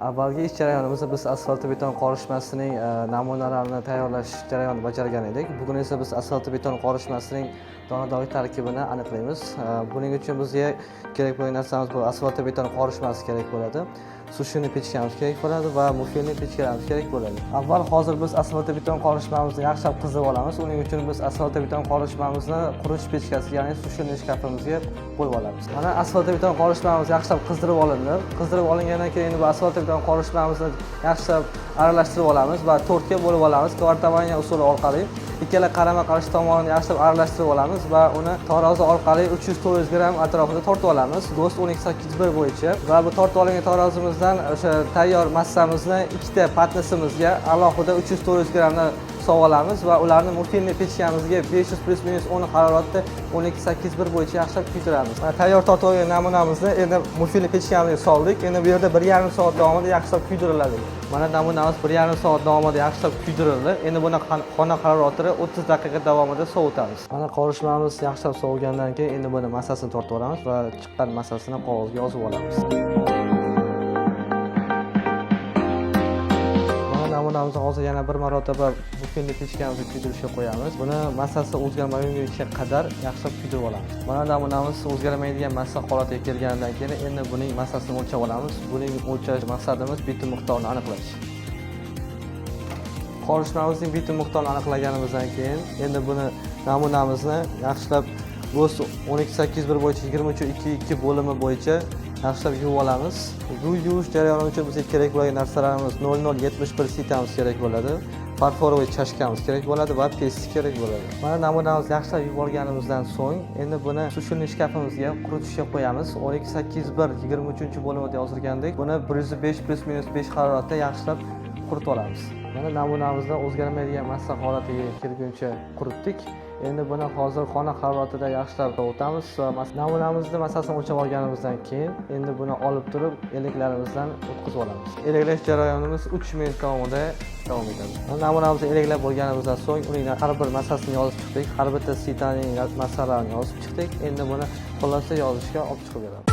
Avvalgi ish jarayonimizda biz asfaltobeton qorishmasining namunalarini tayyorlash jarayonini bajargan edik. Bugun esa biz asfaltobeton qorishmasining donadorlik tarkibini aniqlaymiz. Buning uchun bizga kerak bo'lgan narsamiz bu asfaltobeton qorishmasi kerak bo'ladi. Sushini pechkamiz kerak bo'ladi va mufilni pechkalarimiz kerak bo'ladi. Hozir biz asfaltobeton qorishmamizni yaxshilab qizdirib olamiz. Uning uchun biz asfaltobeton qorishmamizni quritish pechkasiga, ya'ni sushini shkafimizga qo'yib olamiz. Mana asfaltobeton qorishmamiz yaxshilab qizdirib olindi. Qizdirib olingandan keyin bu asfaltobeton qorishmamizni yaxshilab aralashtirib olamiz va to'rtga bo'lib olamiz. Kvartamanya usuli orqali ikkala qarama-qarshi tomonini yaxshilab aralashtirib olamiz va uni tarozi orqali 300-400 gramm atrofida tortib olamiz. Do'st 1281 bo'yicha va bu tortib olingan tarozimizdan o'sha tayyor massamizni ikkita patnisimizga alohida 300-400 grammdan olamiz va ularni mufilni pechkamizga 500 +- 10 haroratda 1281 bo'yicha yaxshilab kuydiramiz. Tayyor tortib olgan namunamizni endi mufilni pechkamizga soldik. Endi bu yerda 1,5 soat davomida yaxshilab kuydiriladi. Mana namunamiz 1,5 soat davomida yaxshilab kuydirildi. Endi buni xona haroratida 30 daqiqa davomida sovutamiz. Mana qorishmamiz yaxshilab sovigandan keyin endi buni massasini tortib olamiz va chiqqan massasini qog'ozga yozib olamiz. Namunamizni hozir yana bir marotaba mufilni pechkamizga kuydirishga qo'yamiz. Buni massasi o'zgarmagunga qadar yaxshilab kuydirib olamiz. Mana namunamiz o'zgarmaydigan massa holatiga kelganidan keyin endi buning massasini o'lchab olamiz. Buning o'lchash maqsadimiz bitim miqdorini aniqlash. Qorishmamizning bitim miqdorini aniqlaganimizdan keyin endi buni namunamizni yaxshilab bo'z 1281 bo'yicha 23.2 bo'limi bo'yicha yaxshilab yuvib olamiz. Bu yuvish jarayoni uchun bizga kerak bo'lgan narsalarimiz 0071 sitamiz kerak bo'ladi. Farforovoy chashkamiz kerak bo'ladi va pestik kerak bo'ladi. Mana namunamizni yaxshilab yuvib olganimizdan so'ng endi buni sushilni shkafimizga quritishga qo'yamiz. 1281 23-bo'limida yozilgandek, buni 105 +- 5 haroratda yaxshilab quritib olamiz. Mana namunamizni o'zgarmaydigan massa holatiga kelguncha quritdik. Endi buni hozir xona haroratida yaxshilab sovutamiz va namunamizni massasini o'lchab olganimizdan keyin endi buni olib turib elaklarimizdan o'tkazib olamiz. Elaklash jarayonimiz 3 minut davomida davom etadi. Namunamizni elaklab bo'lganimizdan so'ng uning har bir massasini yozib chiqdik. Har bitta sitaning massalarini yozib chiqdik. Endi buni xulosa yozishga olib chiqib beramiz.